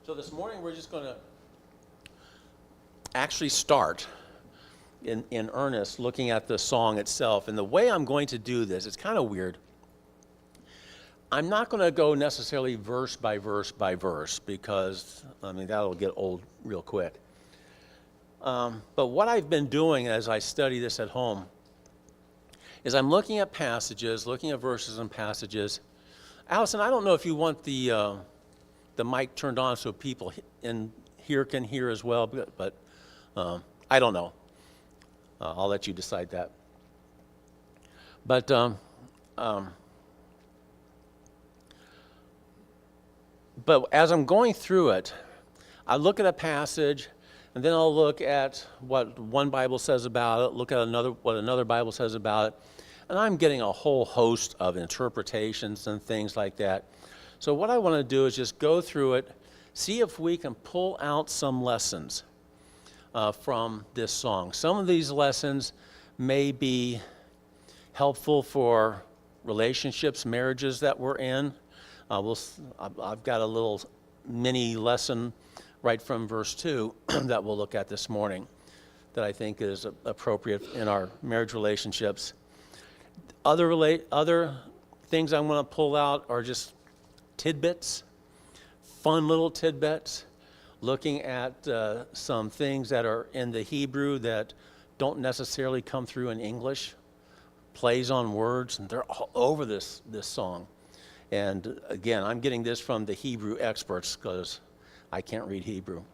So this morning we're just going to actually start in earnest looking at the song itself. And the way I'm going to do this, it's kind of weird. I'm not going to go necessarily verse by verse by verse because, that'll get old real quick. But what I've been doing as I study this at home is I'm looking at passages, looking at verses and passages. Allison, I don't know if you want the mic turned on so people in here can hear as well, but I don't know. I'll let you decide that. But as I'm going through it, I look at a passage, and then I'll look at what one Bible says about it, look at what another Bible says about it, and I'm getting a whole host of interpretations and things like that. So what I want to do is just go through it, see if we can pull out some lessons from this song. Some of these lessons may be helpful for relationships, marriages that we're in. I've got a little mini lesson right from verse 2 that we'll look at this morning that I think is appropriate in our marriage relationships. Other things I want to pull out are just tidbits, fun little tidbits, looking at some things that are in the Hebrew that don't necessarily come through in English, plays on words, and they're all over this song. And again, I'm getting this from the Hebrew experts because I can't read Hebrew.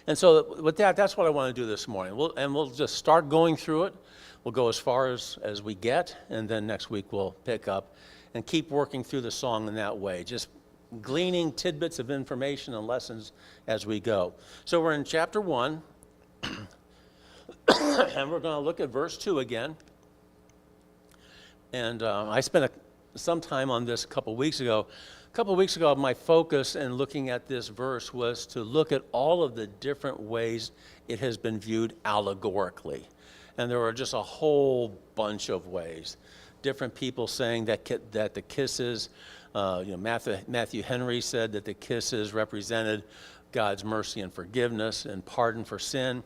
And so with that's what I want to do this morning. We'll just start going through it. We'll go as far as we get, and then next week we'll pick up and keep working through the song in that way, just gleaning tidbits of information and lessons as we go. So we're in chapter 1, and we're going to look at verse 2 again. And I spent some time on this a couple weeks ago. A couple weeks ago, my focus in looking at this verse was to look at all of the different ways it has been viewed allegorically. And there were just a whole bunch of ways. Different people saying that the kisses, Matthew Henry said that the kisses represented God's mercy and forgiveness and pardon for sin.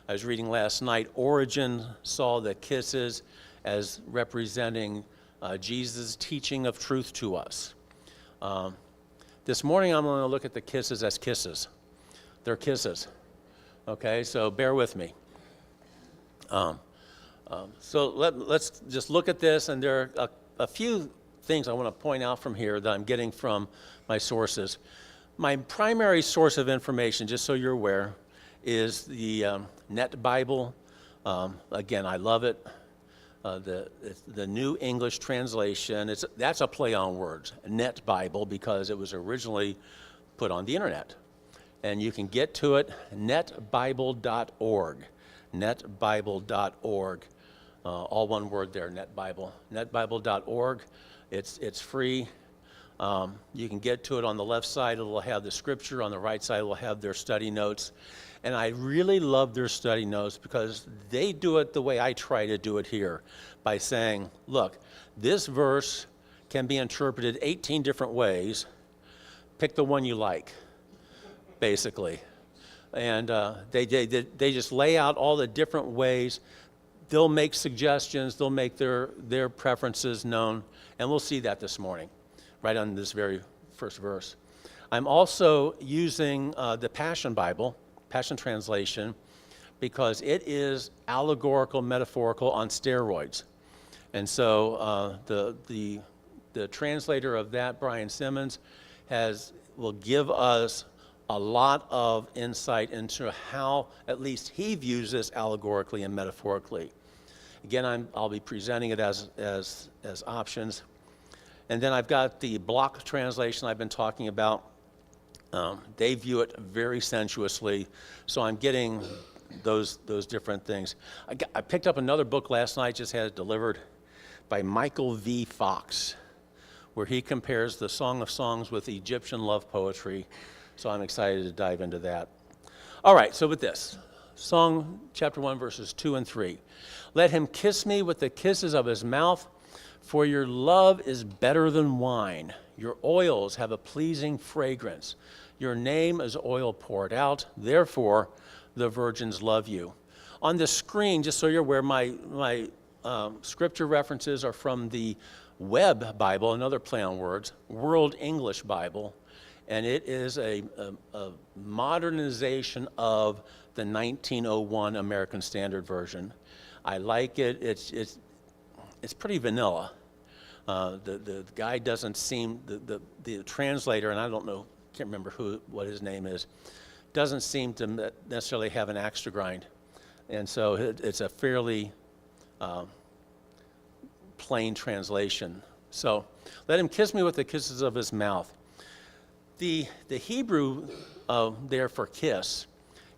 I was reading last night, Origen saw the kisses as representing Jesus' teaching of truth to us. This morning I'm going to look at the kisses as kisses. They're kisses. Okay, so bear with me. So let's just look at this, and there are a few things I want to point out from here that I'm getting from my sources. My primary source of information, just so you're aware, is the Net Bible. Again, I love it. The New English Translation, that's a play on words, Net Bible, because it was originally put on the internet. And you can get to it, netbible.org, netbible.org, all one word there, Net Bible, netbible.org. It's free. You can get to it. On the left side, it'll have the scripture. On the right side, it'll have their study notes. And I really love their study notes because they do it the way I try to do it here, by saying, look, this verse can be interpreted 18 different ways. Pick the one you like, basically. And they just lay out all the different ways. They'll make suggestions. They'll make their preferences known. And we'll see that this morning, right on this very first verse. I'm also using the Passion Bible, Passion Translation, because it is allegorical, metaphorical on steroids. And so the translator of that, Brian Simmons, will give us a lot of insight into how at least he views this allegorically and metaphorically. Again, I'll be presenting it as options. And then I've got the block translation I've been talking about. They view it very sensuously, so I'm getting those different things. I picked up another book last night, just had it delivered, by Michael V. Fox, where he compares the Song of Songs with Egyptian love poetry, so I'm excited to dive into that. All right, so with this, Song chapter 1, verses 2 and 3. Let him kiss me with the kisses of his mouth, for your love is better than wine. Your oils have a pleasing fragrance. Your name is oil poured out, therefore the virgins love you. On the screen, just so you're aware, my scripture references are from the Web Bible, another play on words, World English Bible, and it is a modernization of the 1901 American Standard Version. I like it. It's pretty vanilla. The guy doesn't seem, the translator, and I don't know, can't remember what his name is, doesn't seem to necessarily have an axe to grind. And so it's a fairly plain translation. So, let him kiss me with the kisses of his mouth. The Hebrew there for kiss,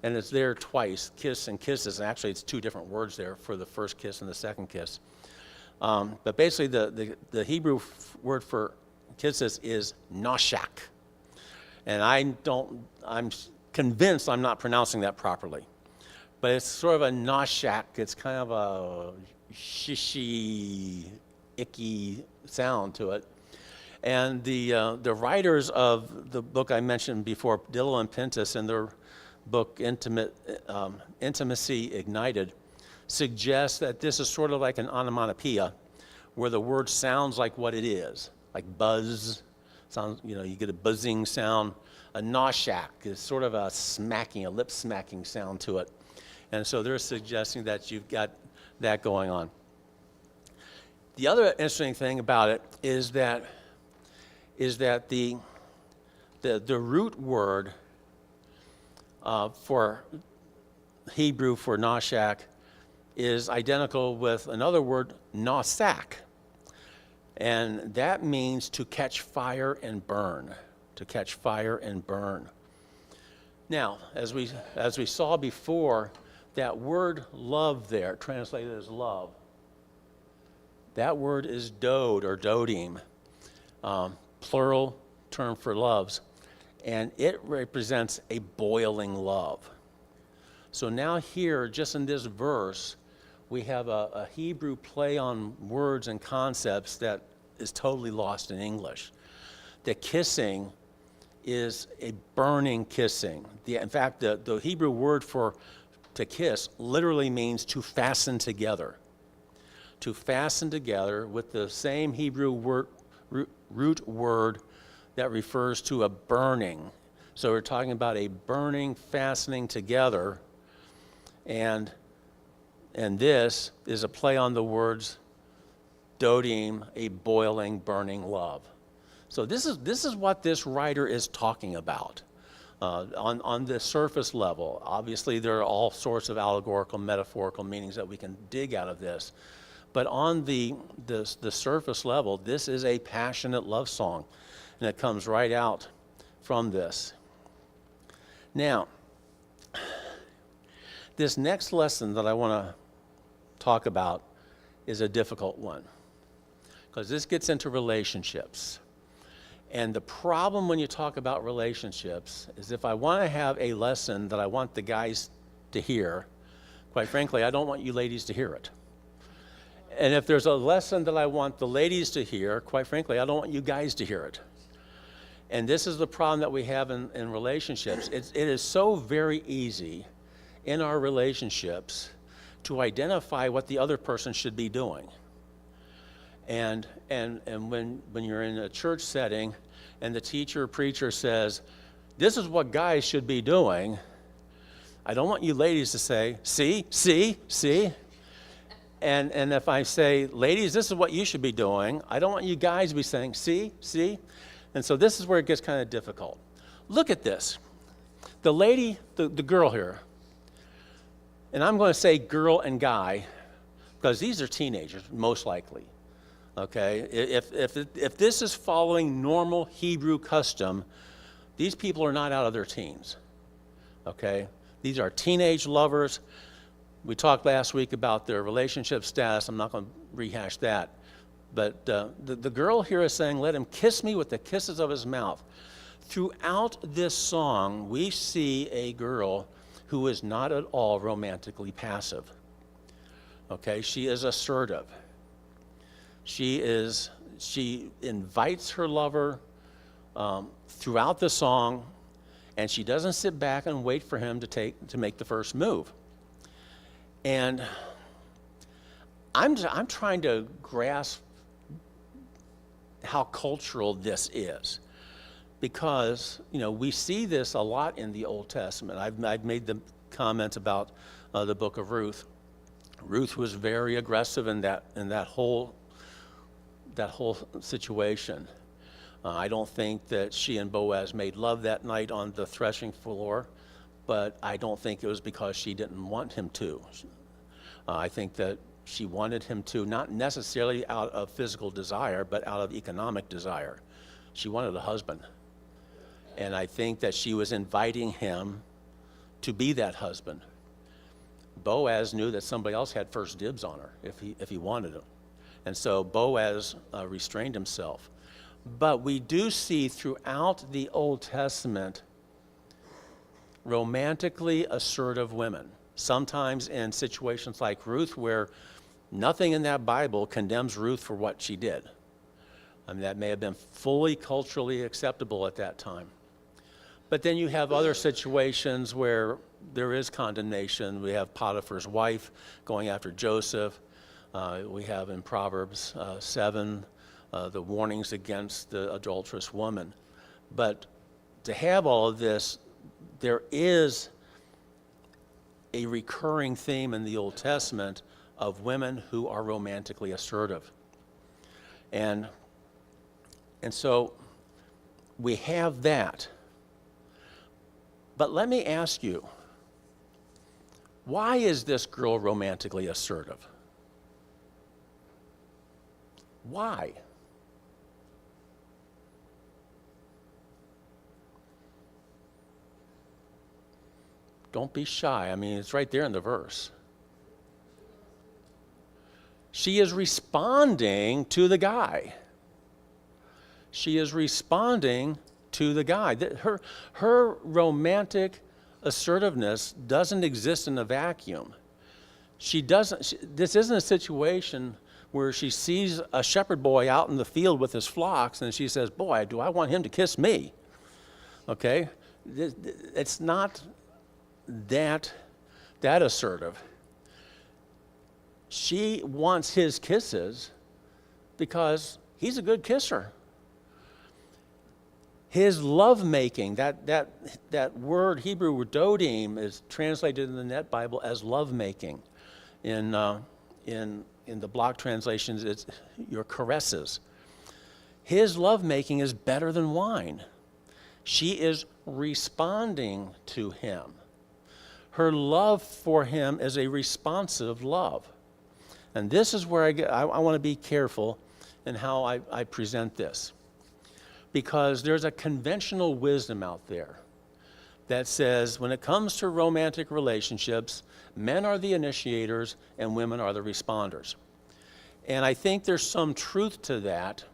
and it's there twice, kiss and kisses. And actually, it's two different words there for the first kiss and the second kiss. But basically, the Hebrew word for kisses is noshak. And I'm convinced I'm not pronouncing that properly. But it's sort of a noshak. It's kind of a shishy, icky sound to it. And the writers of the book I mentioned before, Dillow and Pintus, in their book Intimacy Ignited, suggest that this is sort of like an onomatopoeia, where the word sounds like what it is, like buzz. Sounds, you get a buzzing sound. A noshak is sort of a smacking, a lip smacking sound to it. And so they're suggesting that you've got that going on. The other interesting thing about it is that the root word for Hebrew for noshak is identical with another word, nosak. And that means to catch fire and burn. To catch fire and burn. Now, as we saw before, that word love there, translated as love, that word is dode or dodim, plural term for loves, and it represents a boiling love. So now here, just in this verse, we have a Hebrew play on words and concepts that is totally lost in English. The kissing is a burning kissing. In fact, the Hebrew word for to kiss literally means to fasten together. To fasten together with the same Hebrew root word that refers to a burning. So we're talking about a burning, fastening together, and this is a play on the words dodim, a boiling, burning love. So this is what this writer is talking about. On the surface level, obviously there are all sorts of allegorical, metaphorical meanings that we can dig out of this. But on the surface level, this is a passionate love song, and it comes right out from this. Now, this next lesson that I want to talk about is a difficult one, because this gets into relationships. And the problem when you talk about relationships is if I want to have a lesson that I want the guys to hear, quite frankly, I don't want you ladies to hear it. And if there's a lesson that I want the ladies to hear, quite frankly, I don't want you guys to hear it. And this is the problem that we have in relationships. It is so very easy in our relationships to identify what the other person should be doing. And when you're in a church setting and the teacher or preacher says, this is what guys should be doing, I don't want you ladies to say, see. And if I say, ladies, this is what you should be doing, I don't want you guys to be saying, see. And so this is where it gets kind of difficult. Look at this. The lady, the girl here, and I'm going to say girl and guy because these are teenagers, most likely. Okay, if this is following normal Hebrew custom, these people are not out of their teens. Okay, these are teenage lovers. We talked last week about their relationship status. I'm not going to rehash that. But the girl here is saying, let him kiss me with the kisses of his mouth. Throughout this song, we see a girl who is not at all romantically passive. Okay, she is assertive. She invites her lover throughout the song And she doesn't sit back and wait for him to make the first move. And I'm trying to grasp how cultural this is, because we see this a lot in the Old Testament. I've made the comments about the book of Ruth. Ruth was very aggressive in that whole situation. I don't think that she and Boaz made love that night on the threshing floor, but I don't think it was because she didn't want him to. I think that she wanted him to, not necessarily out of physical desire, but out of economic desire. She wanted a husband. And I think that she was inviting him to be that husband. Boaz knew that somebody else had first dibs on her if he wanted him. And so Boaz restrained himself. But we do see throughout the Old Testament romantically assertive women, sometimes in situations like Ruth, where nothing in that Bible condemns Ruth for what she did. I mean, that may have been fully culturally acceptable at that time. But then you have other situations where there is condemnation. We have Potiphar's wife going after Joseph. We have in Proverbs 7 the warnings against the adulterous woman. But to have all of this, there is a recurring theme in the Old Testament of women who are romantically assertive. And so we have that. But let me ask you, why is this girl romantically assertive? Why? Don't be shy. I mean, it's right there in the verse. She is responding to the guy. She is responding to the guy. Her romantic assertiveness doesn't exist in a vacuum. This isn't a situation where she sees a shepherd boy out in the field with his flocks and she says, boy, do I want him to kiss me. Okay? It's not that assertive. She wants his kisses because he's a good kisser. His lovemaking, that word, Hebrew word dodim, is translated in the Net Bible as lovemaking. In the block translations, it's your caresses. His lovemaking is better than wine. She is responding to him. Her love for him is a responsive love. And this is where I want to be careful in how I present this. Because there's a conventional wisdom out there that says when it comes to romantic relationships, men are the initiators and women are the responders. And I think there's some truth to that,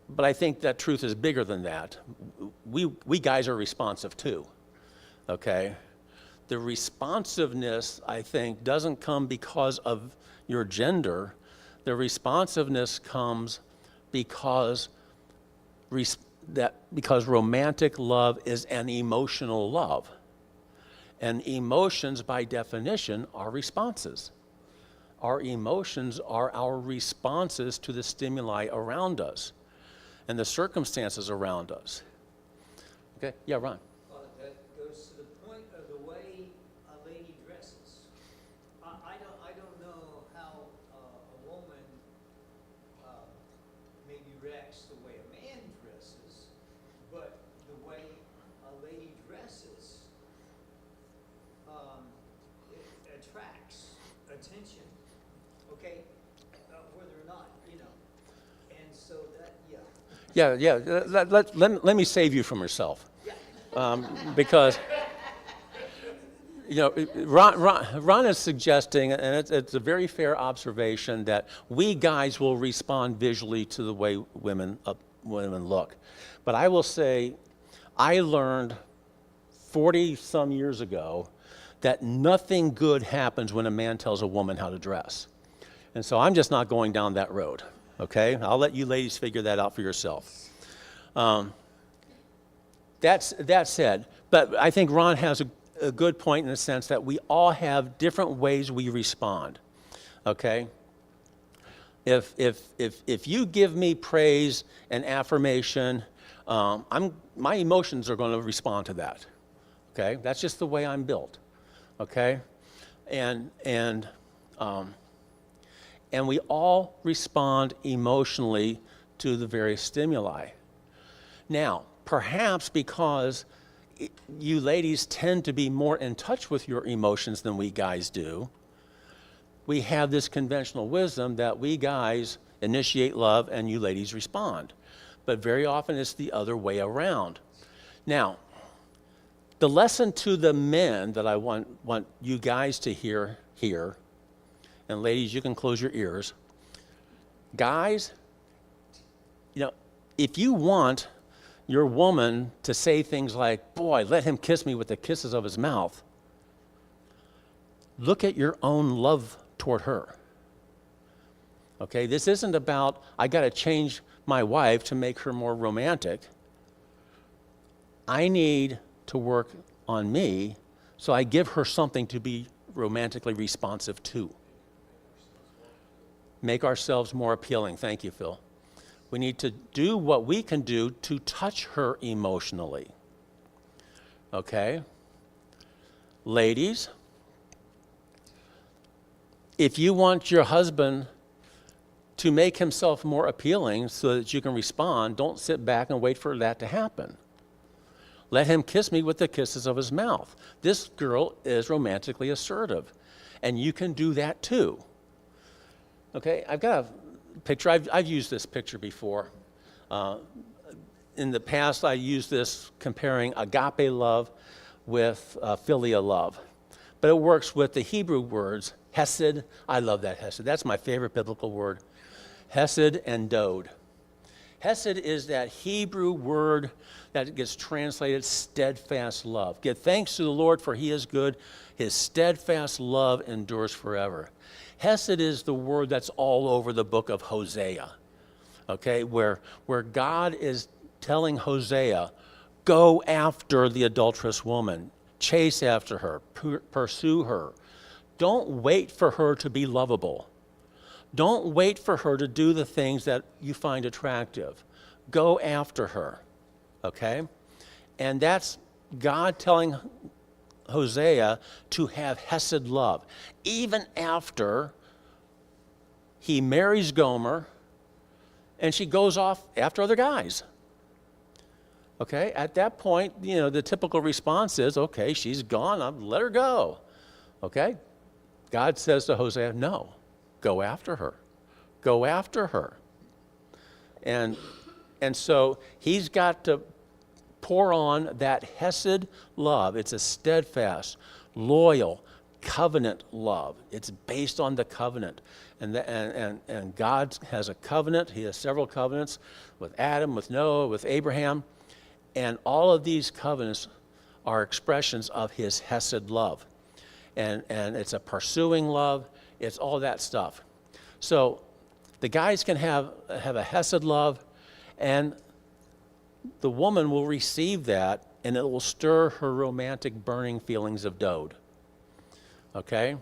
but I think that truth is bigger than that. We guys are responsive too, okay? The responsiveness, I think, doesn't come because of your gender. The responsiveness comes because romantic love is an emotional love. And emotions, by definition, are responses. Our emotions are our responses to the stimuli around us and the circumstances around us. Okay? Yeah, Ron. That goes to the point of the way a lady dresses. I don't know how a woman maybe reacts the way a man dresses, but the way a lady dresses, it attracts attention. Okay, whether or not, and so that, yeah. Yeah. Let me save you from yourself, because Ron is suggesting, and it's a very fair observation, that we guys will respond visually to the way women look. But I will say, I learned 40 some years ago that nothing good happens when a man tells a woman how to dress. And so I'm just not going down that road, okay? I'll let you ladies figure that out for yourself. That said, but I think Ron has a good point in the sense that we all have different ways we respond, okay? If you give me praise and affirmation, my emotions are going to respond to that, okay? That's just the way I'm built, okay? And we all respond emotionally to the various stimuli. Now, perhaps because you ladies tend to be more in touch with your emotions than we guys do, we have this conventional wisdom that we guys initiate love and you ladies respond. But very often it's the other way around. Now, the lesson to the men that I want you guys to hear here, and ladies, you can close your ears. Guys, if you want your woman to say things like, boy, let him kiss me with the kisses of his mouth, look at your own love toward her. Okay, this isn't about, I got to change my wife to make her more romantic. I need to work on me, so I give her something to be romantically responsive to. Make ourselves more appealing. Thank you, Phil. We need to do what we can do to touch her emotionally. Okay? Ladies, if you want your husband to make himself more appealing so that you can respond, don't sit back and wait for that to happen. Let him kiss me with the kisses of his mouth. This girl is romantically assertive, and you can do that too. Okay, I've got a picture. I've used this picture before. In the past, I used this comparing agape love with philia love. But it works with the Hebrew words, hesed. I love that hesed. That's my favorite biblical word. Hesed and dode. Hesed is that Hebrew word that gets translated steadfast love. Give thanks to the Lord, for he is good. His steadfast love endures forever. Hesed is the word that's all over the book of Hosea, okay, where God is telling Hosea, go after the adulterous woman, chase after her, pursue her. Don't wait for her to be lovable. Don't wait for her to do the things that you find attractive. Go after her, okay? And that's God telling Hosea to have hesed love. Even after he marries Gomer and she goes off after other guys. Okay, at that point, the typical response is, okay, she's gone, let her go. Okay? God says to Hosea, no, go after her. Go after her. And so he's got to pour on that hesed love. It's a steadfast, loyal, covenant love. It's based on the covenant. And God has a covenant. He has several covenants with Adam, with Noah, with Abraham. And all of these covenants are expressions of his hesed love. And it's a pursuing love. It's all that stuff. So the guys can have a hesed love, and the woman will receive that, and it will stir her romantic burning feelings of dode. Okay?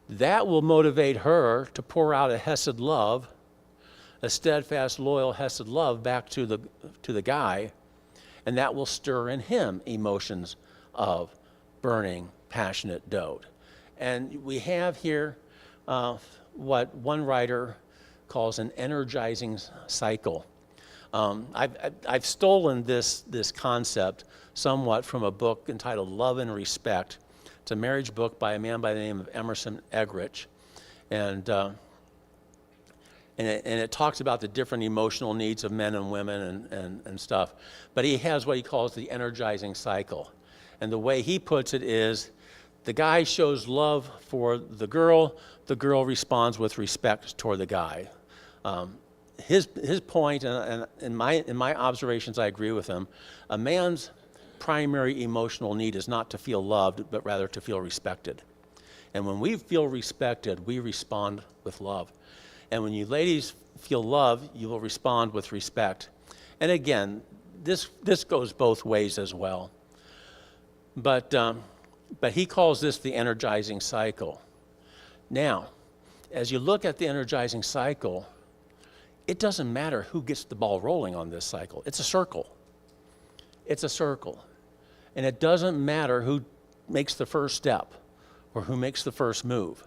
That will motivate her to pour out a hesed love, a steadfast, loyal hesed love back to the guy, and that will stir in him emotions of burning, passionate dode. And we have here what one writer calls an energizing cycle. I've stolen this concept somewhat from a book entitled Love and Respect. It's a marriage book by a man by the name of Emerson Eggerichs. And it talks about the different emotional needs of men and women and stuff. But he has what he calls the energizing cycle. And the way he puts it is, the guy shows love for the girl responds with respect toward the guy. His point, and in my observations, I agree with him, a man's primary emotional need is not to feel loved, but rather to feel respected. And when we feel respected, we respond with love. And when you ladies feel love, you will respond with respect. And again, this goes both ways as well. But he calls this the energizing cycle. Now, as you look at the energizing cycle, it doesn't matter who gets the ball rolling on this cycle. It's a circle. It's a circle. And it doesn't matter who makes the first step or who makes the first move.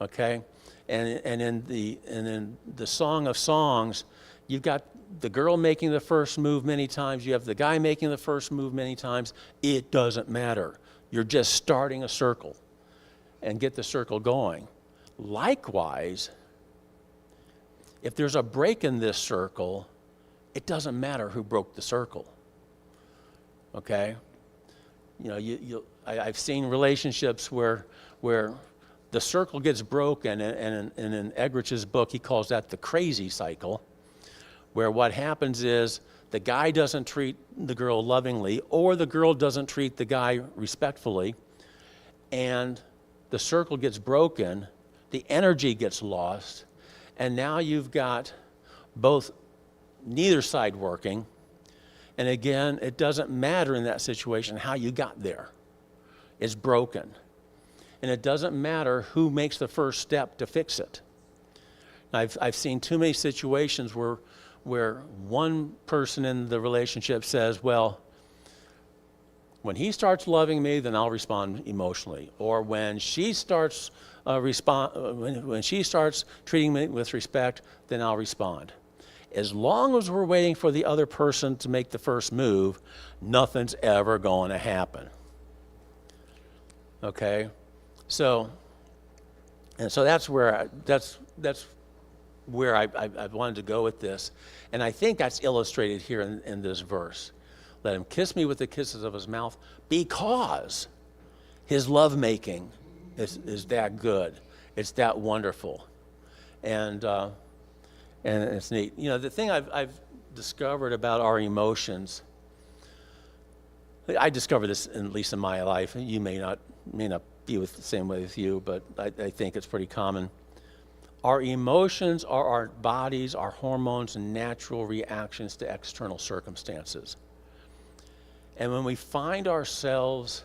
Okay? And in the Song of Songs, you've got the girl making the first move many times. You have the guy making the first move many times. It doesn't matter. You're just starting a circle and get the circle going. Likewise, if there's a break in this circle, it doesn't matter who broke the circle. Okay? You know, I've seen relationships where the circle gets broken, and in Eggerich's book, he calls that the crazy cycle, where what happens is the guy doesn't treat the girl lovingly, or the girl doesn't treat the guy respectfully, and the circle gets broken, the energy gets lost, and now you've got neither side working. And again, it doesn't matter in that situation how you got there. It's broken. And it doesn't matter who makes the first step to fix it. I've seen too many situations where one person in the relationship says, well, when he starts loving me, then I'll respond emotionally. Or when she starts when she starts treating me with respect, then I'll respond. As long as we're waiting for the other person to make the first move, nothing's ever going to happen. Okay? So that's where I wanted to go with this. And I think that's illustrated here in this verse. Let him kiss me with the kisses of his mouth, because his lovemaking is that good. It's that wonderful. And it's neat. You know, the thing I've discovered about our emotions, I discovered this at least in my life. You may not be the same way with you, but I think it's pretty common. Our emotions are our bodies, our hormones, and natural reactions to external circumstances. And when we find ourselves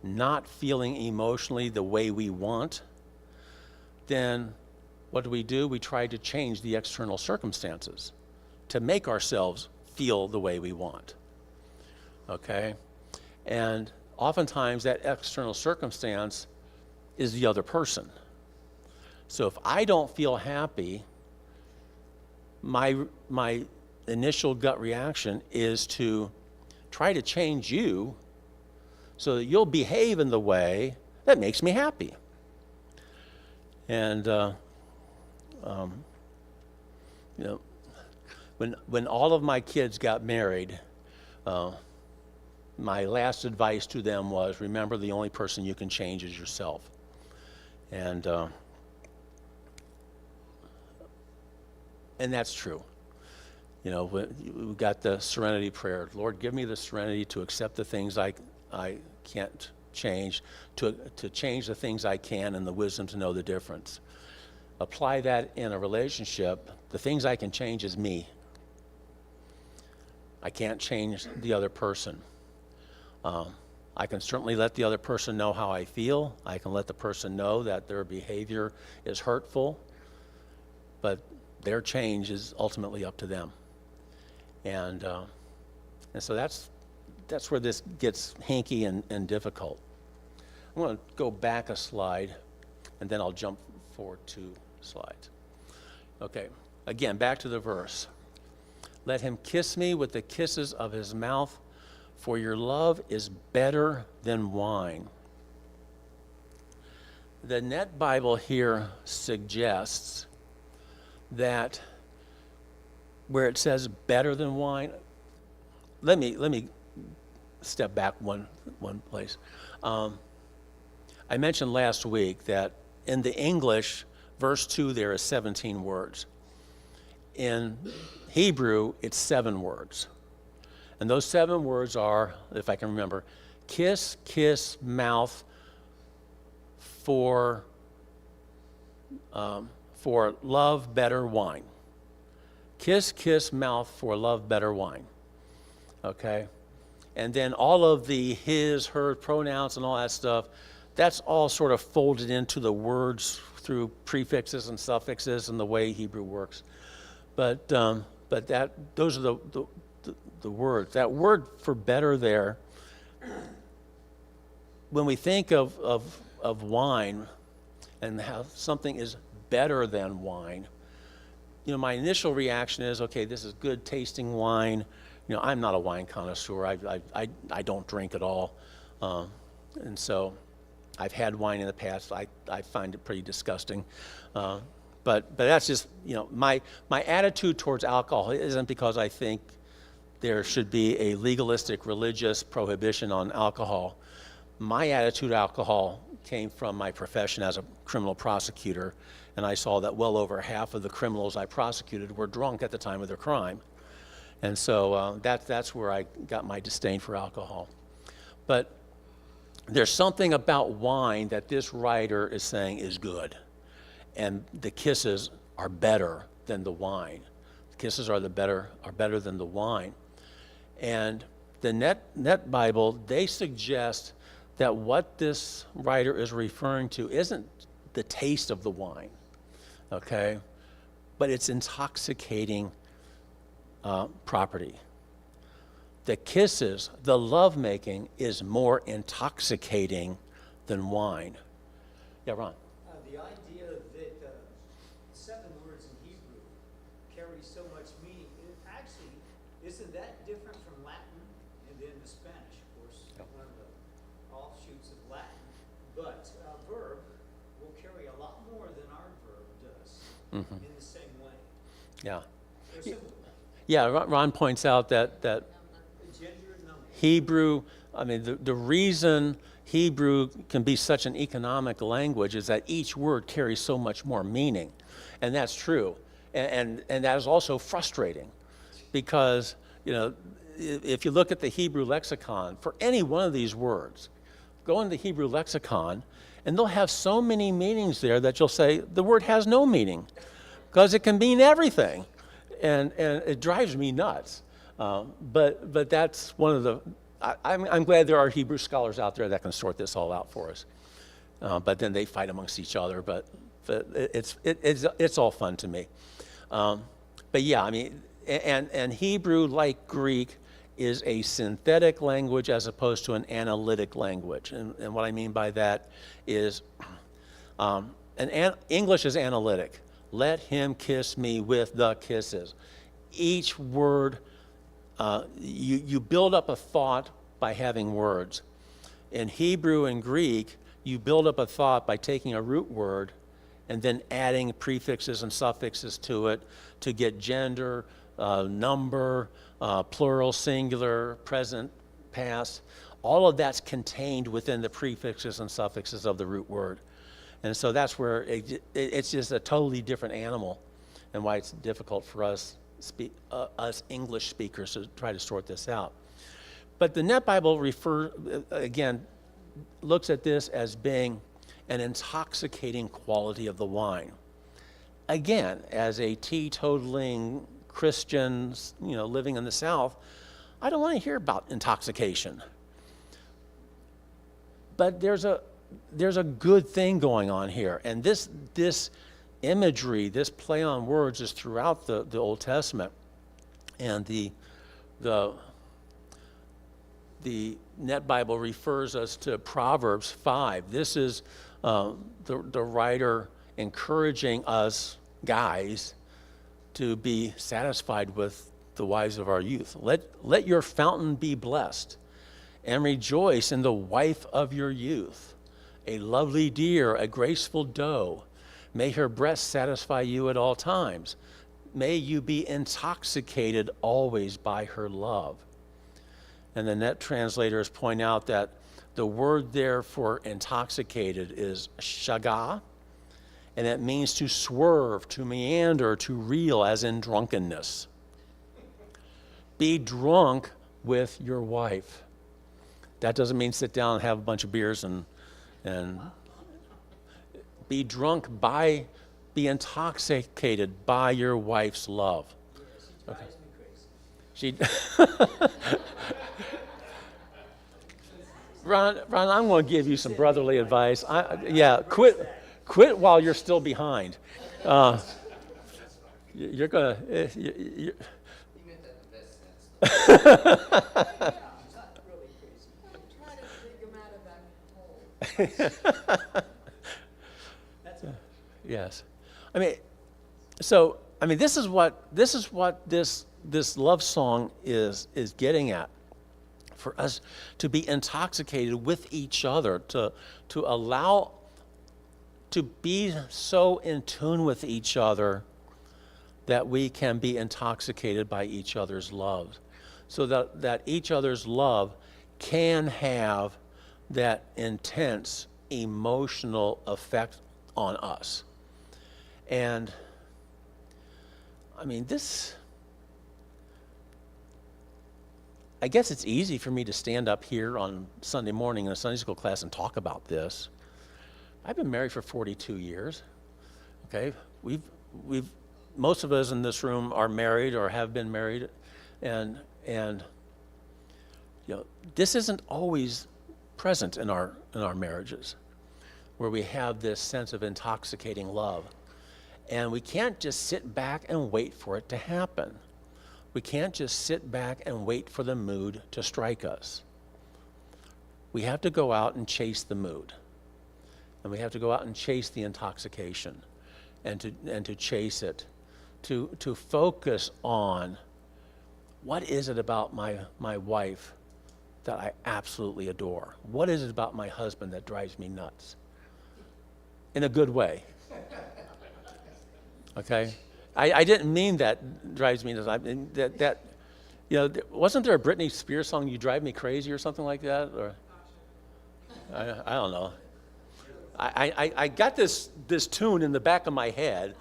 not feeling emotionally the way we want, then what do? We try to change the external circumstances to make ourselves feel the way we want. Okay? And oftentimes that external circumstance is the other person. So if I don't feel happy, my initial gut reaction is to try to change you so that you'll behave in the way that makes me happy. And you know, when all of my kids got married, my last advice to them was, remember, the only person you can change is yourself. And that's true. You know, we got the serenity prayer. Lord, give me the serenity to accept the things I can't change, to change the things I can, and the wisdom to know the difference. Apply that in a relationship. The things I can change is me. I can't change the other person. I can certainly let the other person know how I feel. I can let the person know that their behavior is hurtful, but their change is ultimately up to them. And so that's where this gets hanky and difficult. I'm going to go back a slide, and then I'll jump forward 2 slides. Okay, again, back to the verse. Let him kiss me with the kisses of his mouth, for your love is better than wine. The Net Bible here suggests that where it says better than wine, let me step back one place. I mentioned last week that in the English, verse 2 there is 17 words. In Hebrew, it's 7 words. And those 7 words are, if I can remember, kiss, kiss, mouth, for love, better wine. Kiss, kiss, mouth, for love, better wine. okay? And then all of the his, her pronouns and all that stuff, that's all sort of folded into the words through prefixes and suffixes and the way Hebrew works. But those are the words. That word for better there, when we think of wine and how something is better than wine, my initial reaction is, okay, this is good tasting wine. I'm not a wine connoisseur. I don't drink at all. And so I've had wine in the past. I find it pretty disgusting. But that's just, my attitude towards alcohol isn't because I think there should be a legalistic religious prohibition on alcohol. My attitude to alcohol came from my profession as a criminal prosecutor, and I saw that well over half of the criminals I prosecuted were drunk at the time of their crime. And so that's where I got my disdain for alcohol. But there's something about wine that this writer is saying is good, and the kisses are better than the wine. The kisses are better than the wine. And the Net Bible, they suggest that what this writer is referring to isn't the taste of the wine, okay, but its intoxicating property. The kisses, the lovemaking is more intoxicating than wine. Yeah, Ron. The idea that 7 words in Hebrew carry so much meaning, actually, isn't that different from Latin and then the Spanish, of course, one of the offshoots of Latin. But a verb will carry a lot more than our verb does in the same way. Yeah. They're similar. Yeah, Ron points out that Gender and number. Hebrew, the reason Hebrew can be such an economic language is that each word carries so much more meaning. And that's true. And that is also frustrating because, if you look at the Hebrew lexicon, for any one of these words, go into the Hebrew lexicon and they'll have so many meanings there that you'll say the word has no meaning because it can mean everything. And it drives me nuts. But that's one of the, I'm glad there are Hebrew scholars out there that can sort this all out for us. But then they fight amongst each other, but it's all fun to me. But yeah, and Hebrew, like Greek, is a synthetic language as opposed to an analytic language. And what I mean by that is English is analytic. Let him kiss me with the kisses. Each word, you build up a thought by having words. In Hebrew and Greek, you build up a thought by taking a root word and then adding prefixes and suffixes to it to get gender, number, plural, singular, present, past. All of that's contained within the prefixes and suffixes of the root word. And so that's where it's just a totally different animal, and why it's difficult for us English speakers to try to sort this out. But the Net Bible looks at this as being an intoxicating quality of the wine. Again, as a teetotaling Christian, living in the South, I don't want to hear about intoxication. But there's a good thing going on here. And this imagery, this play on words is throughout the Old Testament. And the Net Bible refers us to Proverbs 5. This is the writer encouraging us guys to be satisfied with the wives of our youth. Let your fountain be blessed, and rejoice in the wife of your youth. A lovely deer, a graceful doe. May her breast satisfy you at all times. May you be intoxicated always by her love. And the Net translators point out that the word there for intoxicated is shagah, and it means to swerve, to meander, to reel, as in drunkenness. Be drunk with your wife. That doesn't mean sit down and have a bunch of beers and be intoxicated by your wife's love. Yeah, she drives me crazy. She. Ron, I'm going to give you some brotherly advice. Quit while you're still behind. You're going to. He meant that in the best sense. Not really crazy. Try to dig him out of that hole. That's all. Yes, this is what this love song is getting at, for us to be intoxicated with each other, to allow, to be so in tune with each other that we can be intoxicated by each other's love, so that each other's love can have that intense emotional effect on us. And I guess it's easy for me to stand up here on Sunday morning in a Sunday school class and talk about this. I've been married for 42 years. Okay, we've most of us in this room are married or have been married, and this isn't always present in our marriages, where we have this sense of intoxicating love. And we can't just sit back and wait for it to happen. We can't just sit back and wait for the mood to strike us. We have to go out and chase the mood. And we have to go out and chase the intoxication, and to chase it, to focus on what is it about my wife that I absolutely adore? What is it about my husband that drives me nuts? In a good way. Okay? I didn't mean that drives me nuts. I mean wasn't there a Britney Spears song, "You Drive Me Crazy" or something like that? Or I don't know. I got this tune in the back of my head,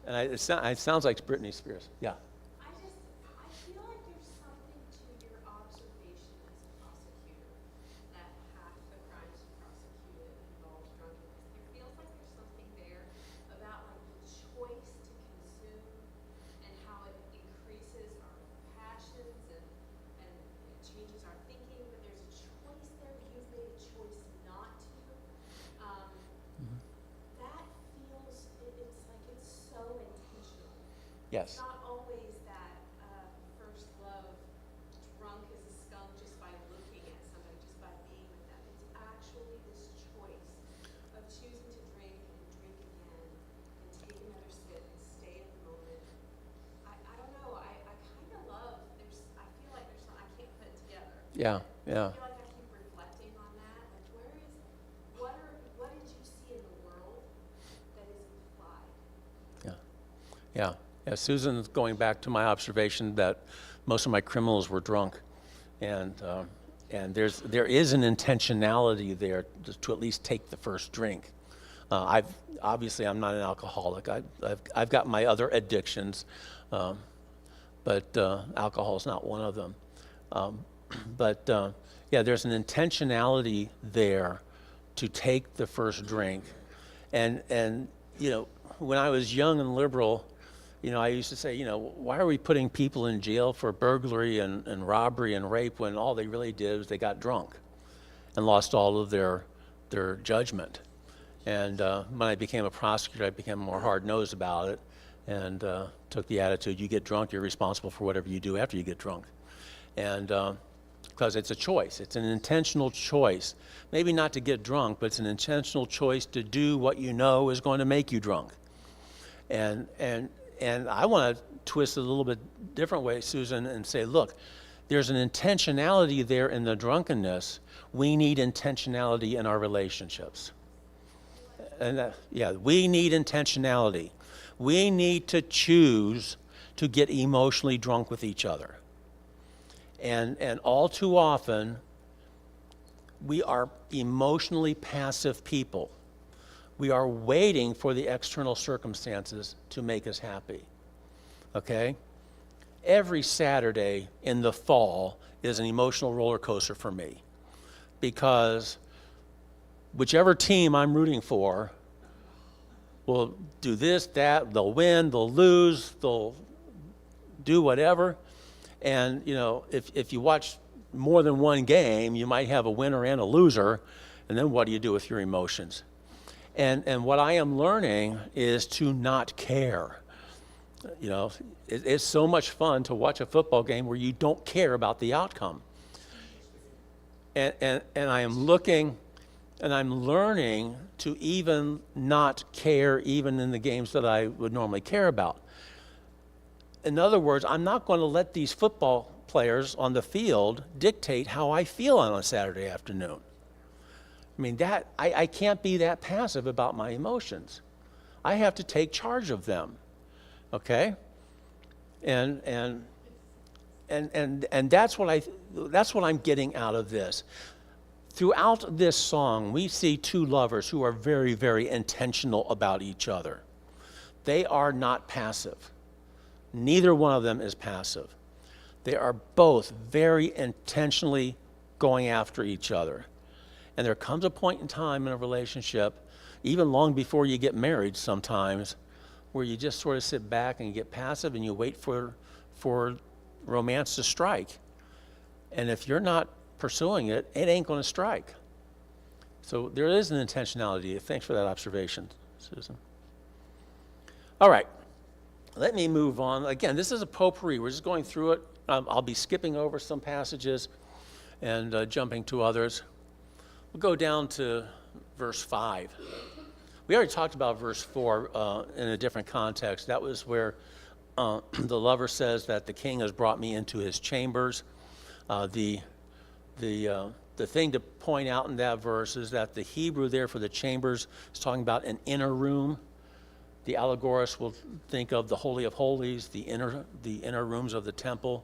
and it sounds like Britney Spears. Yeah. I feel like there's something to your observation as a prosecutor that half the crimes prosecuted involve drunkenness. There feels like there's something there about like the choice to consume and how it increases our passions and it changes our thinking. But there's a choice there. You've made a choice not to. That feels it's like it's so intentional. Yes. It's not always that first love, drunk as a skunk just by looking at somebody, just by being with them. It's actually this choice of choosing to drink and drink again and take another sip and stay in the moment. I don't know. I kind of love. I feel like there's something I can't put it together. Yeah. I feel like I keep reflecting on that. Like, what did you see in the world that is implied? Yeah. Susan's going back to my observation that most of my criminals were drunk, and there is an intentionality there to at least take the first drink. I'm not an alcoholic. I've got my other addictions, but alcohol is not one of them. There's an intentionality there to take the first drink, and when I was young and liberal, I used to say, why are we putting people in jail for burglary and robbery and rape when all they really did was they got drunk and lost all of their judgment? And when I became a prosecutor, I became more hard-nosed about it and took the attitude, you get drunk, you're responsible for whatever you do after you get drunk. And because it's a choice. It's an intentional choice. Maybe not to get drunk, but it's an intentional choice to do what you know is going to make you drunk. And I want to twist it a little bit different way, Susan, and say, look, there's an intentionality there in the drunkenness. We need intentionality in our relationships. And we need intentionality. We need to choose to get emotionally drunk with each other. And all too often, we are emotionally passive people. We are waiting for the external circumstances to make us happy. Okay? Every Saturday in the fall is an emotional roller coaster for me, because whichever team I'm rooting for will do this, that, they'll win, they'll lose, they'll do whatever. And, you know, if you watch more than one game, you might have a winner and a loser, and then what do you do with your emotions? And what I am learning is to not care. You know, it's so much fun to watch a football game where you don't care about the outcome. And I am looking and I'm learning to even not care even in the games that I would normally care about. In other words, I'm not going to let these football players on the field dictate how I feel on a Saturday afternoon. I mean, I can't be that passive about my emotions. I have to take charge of them, okay? And that's what I'm getting out of this. Throughout this song, we see two lovers who are very, very intentional about each other. They are not passive. Neither one of them is passive. They are both very intentionally going after each other. And there comes a point in time in a relationship, even long before you get married sometimes, where you just sort of sit back and you get passive and you wait for romance to strike. And if you're not pursuing it, it ain't going to strike. So there is an intentionality. Thanks for that observation, Susan. All right, let me move on. Again, this is a potpourri. We're just going through it. I'll be skipping over some passages and jumping to others. We'll go down to verse 5. We already talked about verse 4 in a different context. That was where the lover says that the king has brought me into his chambers. The thing to point out in that verse is that the Hebrew there for the chambers is talking about an inner room. The allegorist will think of the Holy of Holies, the inner rooms of the temple.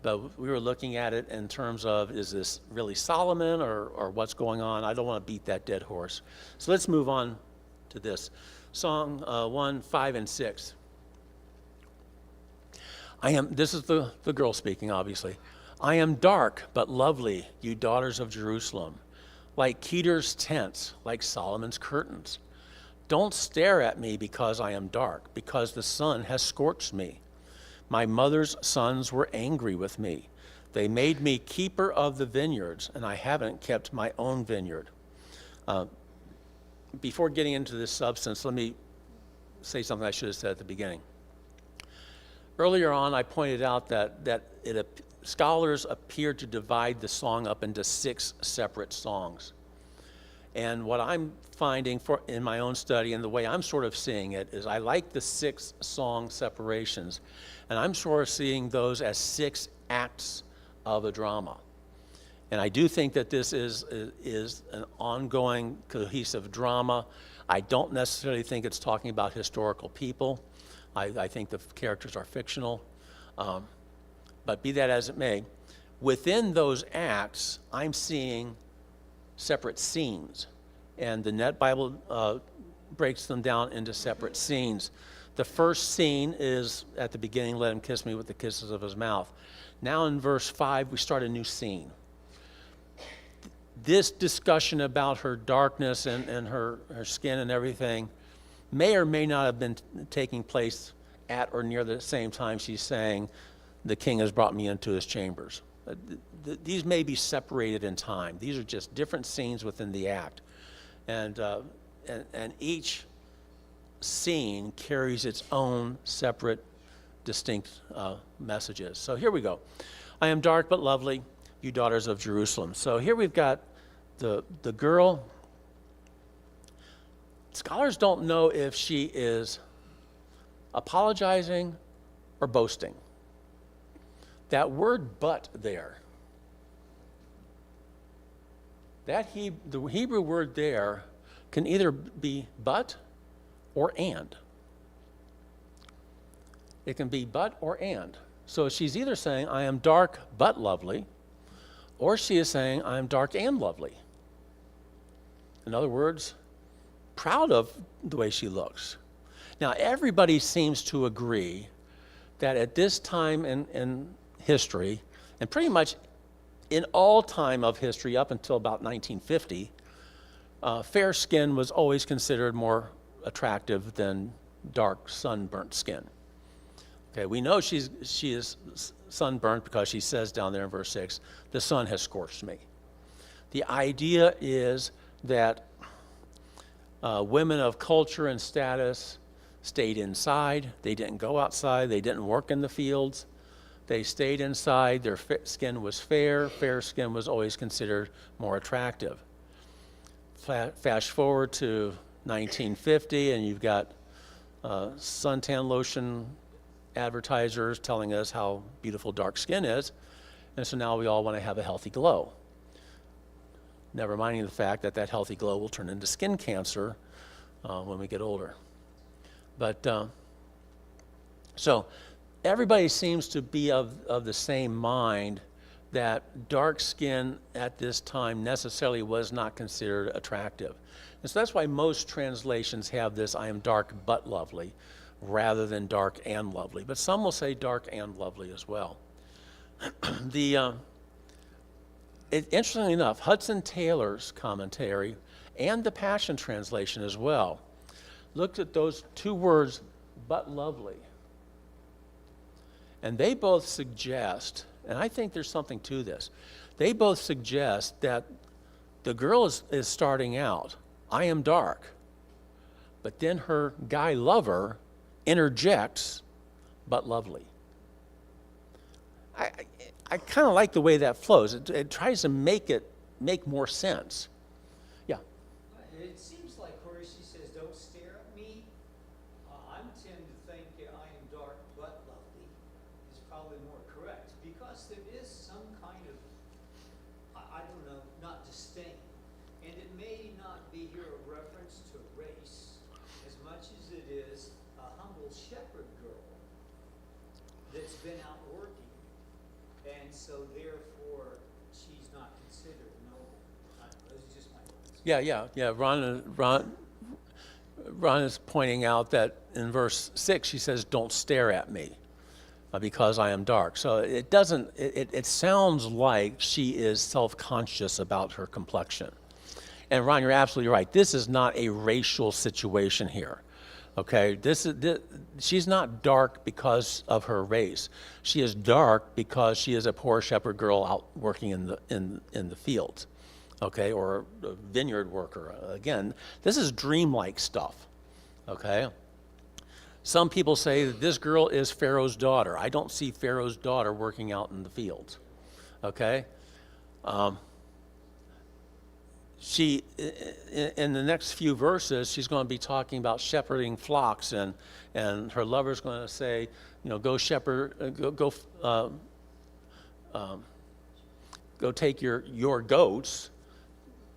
But we were looking at it in terms of, is this really Solomon or what's going on? I don't want to beat that dead horse. So let's move on to this. Song 1, 5, and 6. This is the girl speaking, obviously. I am dark but lovely, you daughters of Jerusalem, like Kedar's tents, like Solomon's curtains. Don't stare at me because I am dark, because the sun has scorched me. My mother's sons were angry with me. They made me keeper of the vineyards, and I haven't kept my own vineyard. Before getting into this substance, let me say something I should have said at the beginning. Earlier on, I pointed out that scholars appear to divide the song up into 6 separate songs. And what I'm finding in my own study and the way I'm sort of seeing it is I like the 6 song separations. And I'm sort of seeing those as 6 acts of a drama. And I do think that this is an ongoing, cohesive drama. I don't necessarily think it's talking about historical people. I think the characters are fictional. But be that as it may, within those acts, I'm seeing separate scenes. And the Net Bible breaks them down into separate scenes. The first scene is at the beginning, let him kiss me with the kisses of his mouth. Now in verse 5, we start a new scene. This discussion about her darkness and her skin and everything may or may not have been taking place at or near the same time she's saying, the king has brought me into his chambers. These may be separated in time. These are just different scenes within the act. And each scene carries its own separate, distinct messages. So here we go. I am dark but lovely, you daughters of Jerusalem. So here we've got the girl. Scholars don't know if she is apologizing or boasting. That word but there, the Hebrew word there can either be but or and. It can be but or and. So she's either saying, I am dark but lovely, or she is saying, I am dark and lovely. In other words, proud of the way she looks. Now, everybody seems to agree that at this time in history, and pretty much in all time of history up until about 1950, fair skin was always considered more attractive than dark sunburnt skin. Okay, we know she is sunburnt because she says down there in verse 6, the sun has scorched me. The idea is that women of culture and status stayed inside. They didn't go outside. They didn't work in the fields. They stayed inside. Their skin was fair. Fair skin was always considered more attractive. Fast forward to 1950, and you've got suntan lotion advertisers telling us how beautiful dark skin is. And so now we all want to have a healthy glow. Never minding the fact that that healthy glow will turn into skin cancer when we get older. But so everybody seems to be of the same mind that dark skin at this time necessarily was not considered attractive. And so that's why most translations have this, I am dark but lovely, rather than dark and lovely. But some will say dark and lovely as well. Interestingly enough, Hudson Taylor's commentary and the Passion Translation as well looked at those two words, but lovely. And they both suggest, and I think there's something to this, they both suggest that the girl is starting out, I am dark, but then her guy lover interjects, but lovely. I kind of like the way that flows. It tries to make more sense. Yeah. It seems like where she says, don't stare at me, I tend to think I am dark but lovely is probably more correct, because there is some kind of, I don't know, not disdain. And it may not be here a reference to race as much as it is a humble shepherd girl that's been out working. And so therefore, she's not considered noble. Those are just my thoughts. Yeah. Ron is pointing out that in verse 6, she says, don't stare at me because I am dark. So it doesn't, it sounds like she is self-conscious about her complexion. And Ron, you're absolutely right. This is not a racial situation here. Okay, she's not dark because of her race. She is dark because she is a poor shepherd girl out working in the fields, okay, or a vineyard worker. Again, this is dreamlike stuff, okay? Some people say that this girl is Pharaoh's daughter. I don't see Pharaoh's daughter working out in the fields, okay? She, in the next few verses, she's going to be talking about shepherding flocks, and her lover's going to say, go shepherd, go take your goats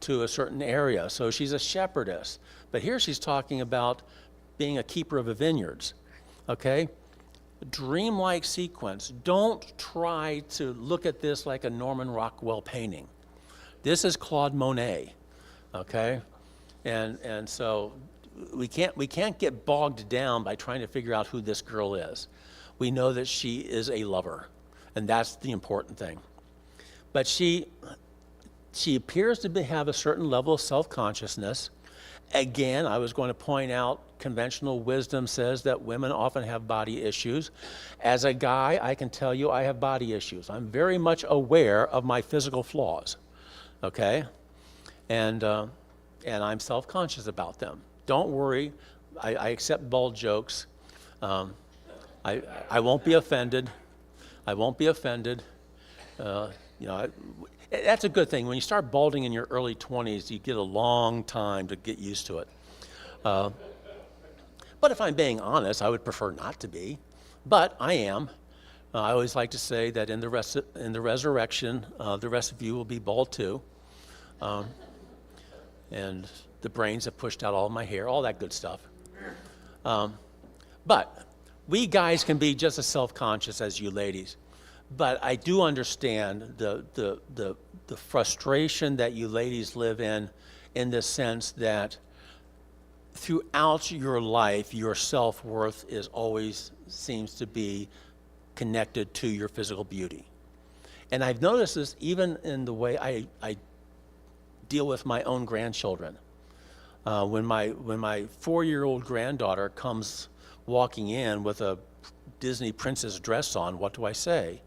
to a certain area. So she's a shepherdess. But here she's talking about being a keeper of the vineyards, okay? Dreamlike sequence. Don't try to look at this like a Norman Rockwell painting. This is Claude Monet, okay? And so we can't get bogged down by trying to figure out who this girl is. We know that she is a lover, and that's the important thing. But she appears to have a certain level of self-consciousness. Again, I was going to point out conventional wisdom says that women often have body issues. As a guy, I can tell you I have body issues. I'm very much aware of my physical flaws. Okay, and I'm self-conscious about them. Don't worry, I accept bald jokes. I won't be offended. I won't be offended. That's a good thing. When you start balding in your early 20s, you get a long time to get used to it. But if I'm being honest, I would prefer not to be. But I am. I always like to say that in the resurrection, the rest of you will be bald too. And the brains have pushed out all of my hair, all that good stuff. But we guys can be just as self-conscious as you ladies. But I do understand the frustration that you ladies live in the sense that throughout your life, your self-worth is always seems to be connected to your physical beauty. And I've noticed this even in the way I deal with my own grandchildren. When my 4-year-old granddaughter comes walking in with a Disney princess dress on, what do I say?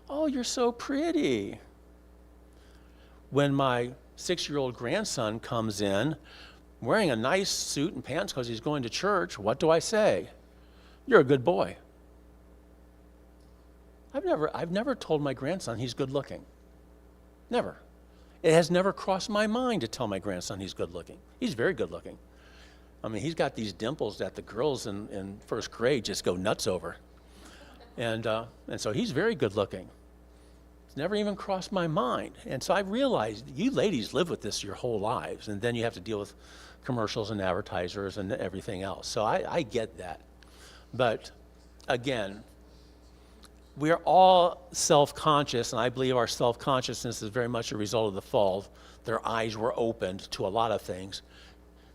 Oh, you're so pretty. When my 6-year-old grandson comes in wearing a nice suit and pants because he's going to church, what do I say? You're a good boy. I've never told my grandson he's good looking. Never. It has never crossed my mind to tell my grandson he's good looking. He's very good looking. I mean, he's got these dimples that the girls in first grade just go nuts over. And so he's very good looking. It's never even crossed my mind. And so I realized you ladies live with this your whole lives, and then you have to deal with commercials and advertisers and everything else. So I get that. But again, we are all self-conscious, and I believe our self-consciousness is very much a result of the fall. Their eyes were opened to a lot of things.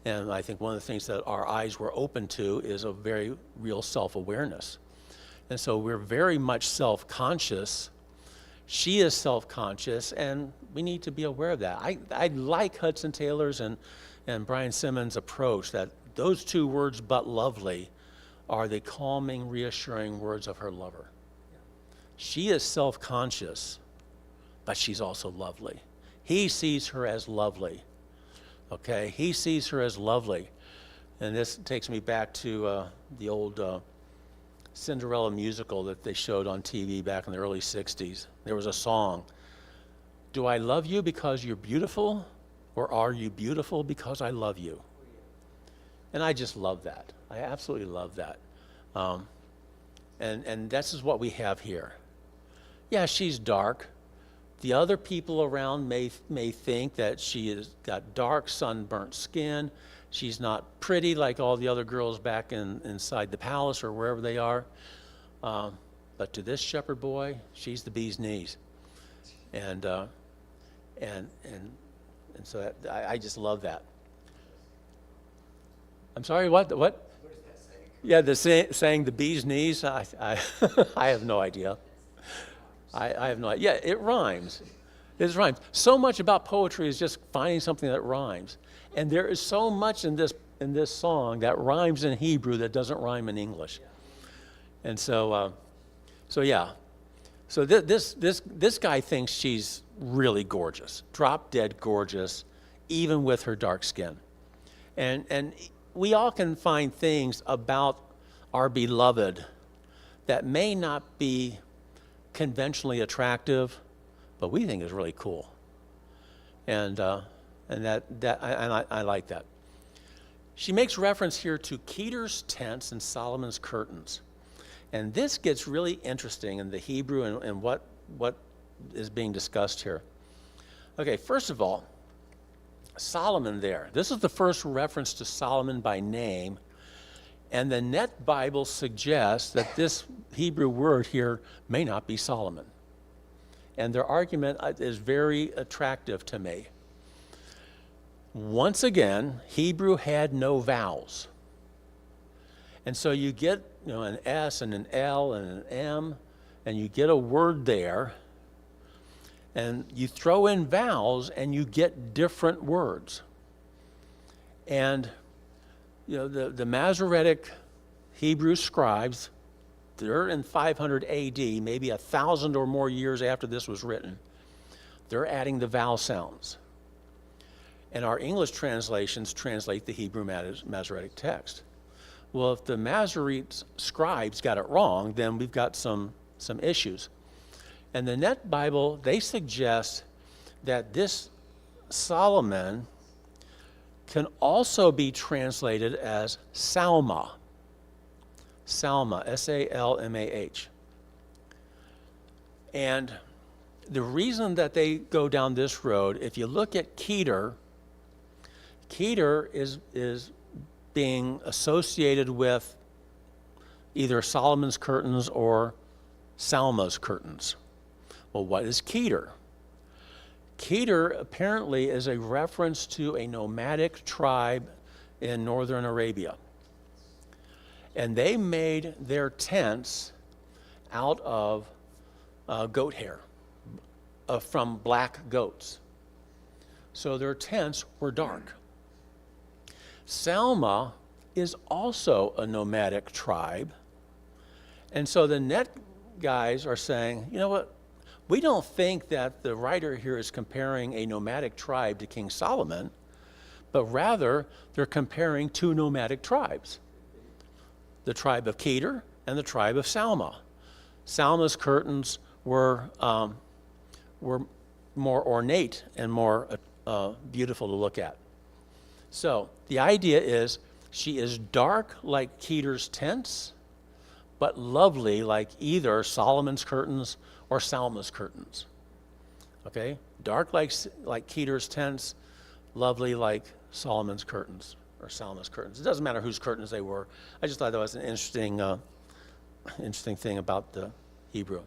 And I think one of the things that our eyes were open to is a very real self-awareness. And so we're very much self-conscious. She is self-conscious, and we need to be aware of that. I like Hudson Taylor's and Brian Simmons' approach that those two words, but lovely, are the calming, reassuring words of her lover. She is self-conscious, but she's also lovely. He sees her as lovely. Okay, he sees her as lovely. And this takes me back to the old Cinderella musical that they showed on TV back in the early 60s. There was a song, do I love you because you're beautiful, or are you beautiful because I love you? And I just love that. I absolutely love that. And this is what we have here. Yeah, she's dark. The other people around may think that she has got dark, sunburnt skin. She's not pretty like all the other girls back inside the palace or wherever they are. But to this shepherd boy, she's the bee's knees. And so I just love that. I'm sorry, what? What is that saying? Yeah, saying the bee's knees, I I have no idea. I have no idea. Yeah, it rhymes. It rhymes. So much about poetry is just finding something that rhymes. And there is so much in this song that rhymes in Hebrew that doesn't rhyme in English. And so yeah. So this guy thinks she's really gorgeous, drop dead gorgeous, even with her dark skin. And we all can find things about our beloved that may not be conventionally attractive, but we think is really cool. And I like that. She makes reference here to Kedar's tents and Solomon's curtains. And this gets really interesting in the Hebrew and what is being discussed here. Okay, first of all, Solomon there. This is the first reference to Solomon by name. And the Net Bible suggests that this Hebrew word here may not be Solomon. And their argument is very attractive to me. Once again, Hebrew had no vowels. And so you get an S and an L and an M, and you get a word there, and you throw in vowels, and you get different words. And the Masoretic Hebrew scribes, they're in 500 AD, maybe 1,000 or more years after this was written. They're adding the vowel sounds. And our English translations translate the Hebrew Masoretic text. Well, if the Masoretic scribes got it wrong, then we've got some issues. And the Net Bible, they suggest that this Solomon can also be translated as Salma. Salma, S-A-L-M-A-H. And the reason that they go down this road, if you look at Kedar is being associated with either Solomon's curtains or Salma's curtains. Well, what is Kedar? Kedar apparently is a reference to a nomadic tribe in northern Arabia. And they made their tents out of goat hair, from black goats. So their tents were dark. Salma is also a nomadic tribe, And so the net guys are saying, you know what? We don't think that the writer here is comparing a nomadic tribe to King Solomon, but rather they're comparing two nomadic tribes, the tribe of Kedar and the tribe of Salma. Salma's curtains were more ornate and more beautiful to look at. So the idea is she is dark like Kedar's tents, but lovely like either Solomon's curtains or Salma's curtains. Okay? Dark like Kedar's tents, lovely like Solomon's curtains or Salma's curtains. It doesn't matter whose curtains they were. I just thought that was an interesting thing about the Hebrew.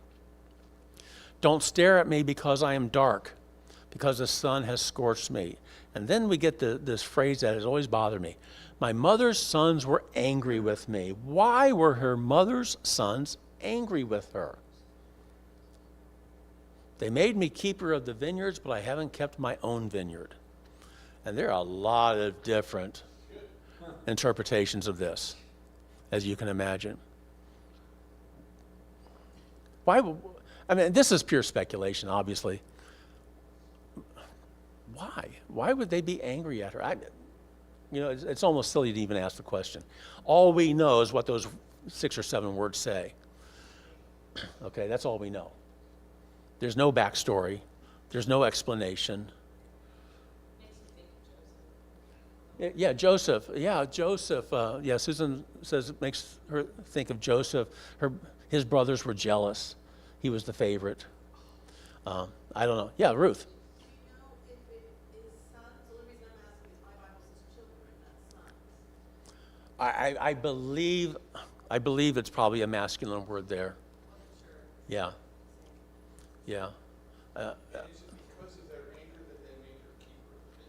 Don't stare at me because I am dark, because the sun has scorched me. And then we get this phrase that has always bothered me. My mother's sons were angry with me. Why were her mother's sons angry with her? They made me keeper of the vineyards, but I haven't kept my own vineyard. And there are a lot of different interpretations of this, as you can imagine. This is pure speculation, obviously. Why? Why would they be angry at her? It's almost silly to even ask the question. All we know is what those 6 or 7 words say. Okay, that's all we know. There's no backstory. There's no explanation. Yeah, Joseph. Yeah, Joseph. Susan says it makes her think of Joseph. His brothers were jealous. He was the favorite. I don't know. Yeah, Ruth. Do you know if it is sons? The only reason I'm asking is my Bible says children, not sons. I believe it's probably a masculine word there. Wasn't sure. Yeah. Yeah. Is it because of their anger that they made her keeper of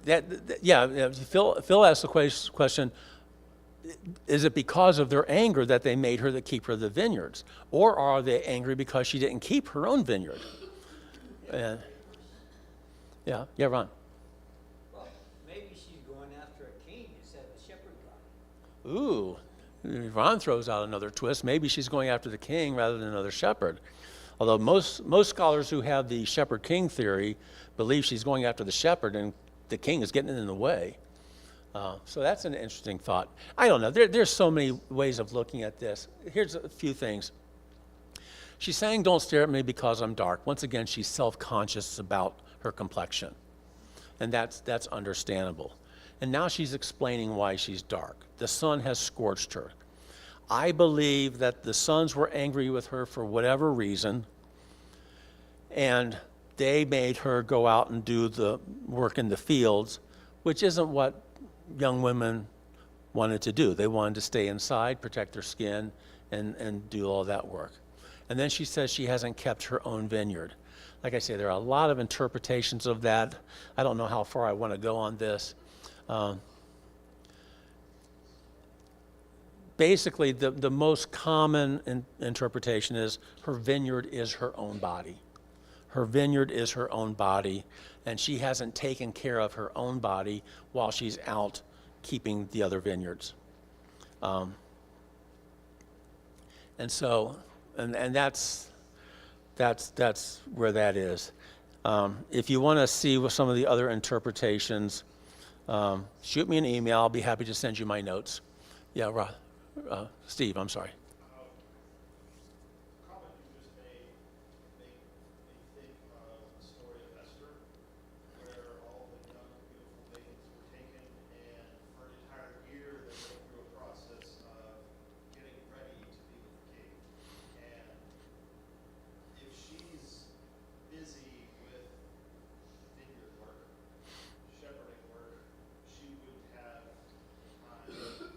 the vineyard? Phil asked the question, is it because of their anger that they made her the keeper of the vineyards? Or are they angry because she didn't keep her own vineyard? Yeah, Ron. Well, maybe she's going after a king instead of a shepherd guy. Ooh, Ron throws out another twist. Maybe she's going after the king rather than another shepherd. Although most scholars who have the shepherd-king theory believe she's going after the shepherd and the king is getting in the way. So that's an interesting thought. I don't know. There's so many ways of looking at this. Here's a few things. She's saying, don't stare at me because I'm dark. Once again, she's self-conscious about her complexion. And that's understandable. And now she's explaining why she's dark. The sun has scorched her. I believe that the sons were angry with her for whatever reason, and they made her go out and do the work in the fields, which isn't what young women wanted to do. They wanted to stay inside, protect their skin, and do all that work. And then she says she hasn't kept her own vineyard. Like I say, there are a lot of interpretations of that. I don't know how far I want to go on this. Basically, the most common interpretation is her vineyard is her own body. Her vineyard is her own body, and she hasn't taken care of her own body while she's out keeping the other vineyards. And so, and that's where that is. If you want to see what some of the other interpretations, shoot me an email. I'll be happy to send you my notes. Yeah, Steve, I'm sorry. Comment you just made make me think of the story of Esther, where all the young, beautiful maidens were taken, and for an entire year they went through a process of getting ready to be with the king. And if she's busy with vineyard work, shepherding work, she would have time or the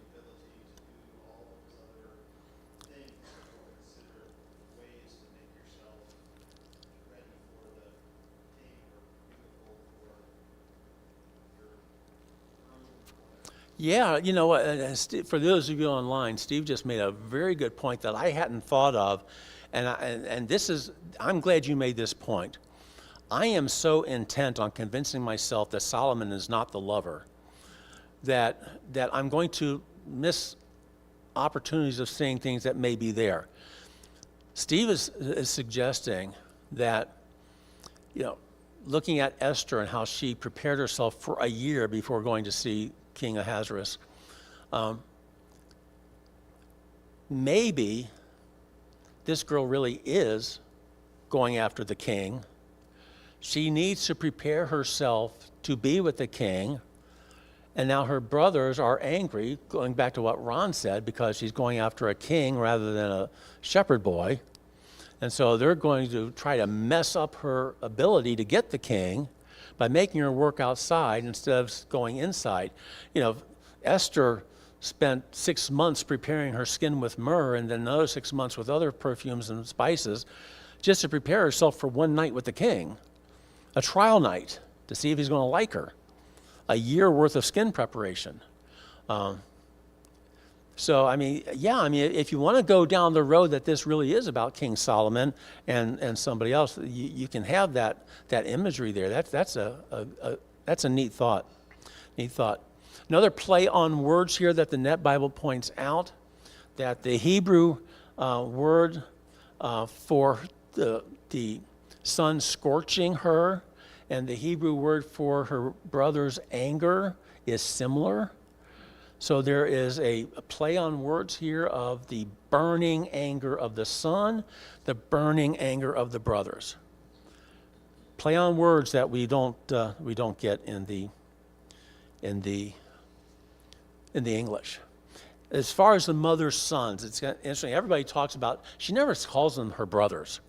ability to do all those other things that you consider ways to make yourself ready for the king or beautiful for your groom or whatever. Yeah, you know what, for those of you online, Steve just made a very good point that I hadn't thought of, and this is, I'm glad you made this point. I am so intent on convincing myself that Solomon is not the lover that I'm going to opportunities of seeing things that may be there. Steve is suggesting that, looking at Esther and how she prepared herself for a year before going to see King Ahasuerus, maybe this girl really is going after the king. She needs to prepare herself to be with the king. And now her brothers are angry, going back to what Ron said, because she's going after a king rather than a shepherd boy. And so they're going to try to mess up her ability to get the king by making her work outside instead of going inside. Esther spent 6 months preparing her skin with myrrh and then another 6 months with other perfumes and spices just to prepare herself for one night with the king, a trial night to see if he's going to like her, a year worth of skin preparation. If you want to go down the road that this really is about King Solomon and somebody else, you can have that imagery there. That's a neat thought. Another play on words here that the Net Bible points out, that the Hebrew word for the sun scorching her and the Hebrew word for her brother's anger is similar. So there is a play on words here of the burning anger of the son, the burning anger of the brothers. Play on words that we don't get in the English. As far as the mother's sons, it's interesting. Everybody talks about, she never calls them her brothers.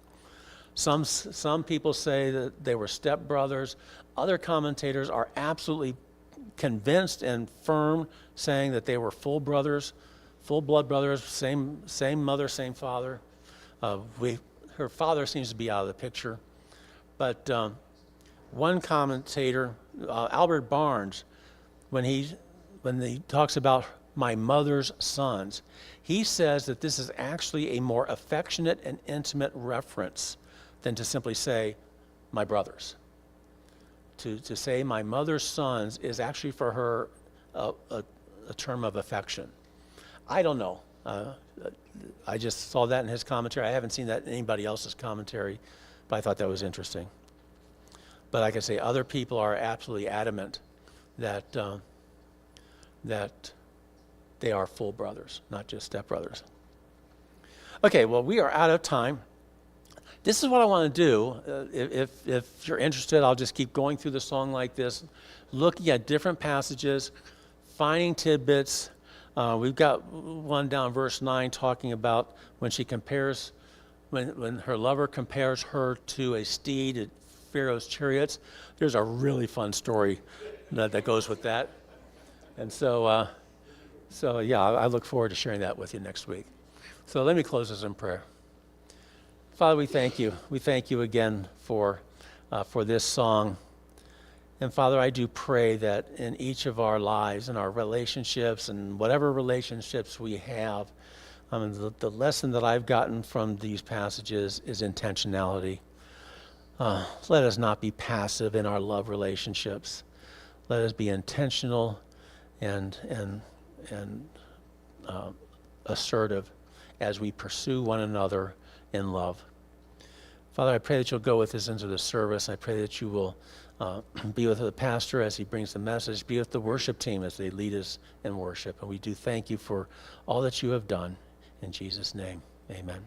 Some people say that they were stepbrothers. Other commentators are absolutely convinced and firm, saying that they were full brothers, full blood brothers, same mother, same father. Her father seems to be out of the picture. But one commentator, Albert Barnes, when he talks about my mother's sons, he says that this is actually a more affectionate and intimate reference than to simply say my brothers. To say my mother's sons is actually for her a term of affection. I don't know. I just saw that in his commentary. I haven't seen that in anybody else's commentary, but I thought that was interesting. But like I say, other people are absolutely adamant that they are full brothers, not just stepbrothers. Okay, well, we are out of time. This is what I want to do. If you're interested, I'll just keep going through the song like this, looking at different passages, finding tidbits. We've got one down verse 9 talking about when she compares, when her lover compares her to a steed at Pharaoh's chariots. There's a really fun story that goes with that. And so I look forward to sharing that with you next week. So let me close this in prayer. Father, we thank you. We thank you again for this song. And Father, I do pray that in each of our lives, in our relationships, and whatever relationships we have, the lesson that I've gotten from these passages is intentionality. Let us not be passive in our love relationships. Let us be intentional and assertive as we pursue one another in love. Father, I pray that you'll go with us into the service. I pray that you will be with the pastor as he brings the message, be with the worship team as they lead us in worship. And we do thank you for all that you have done. In Jesus' name, amen.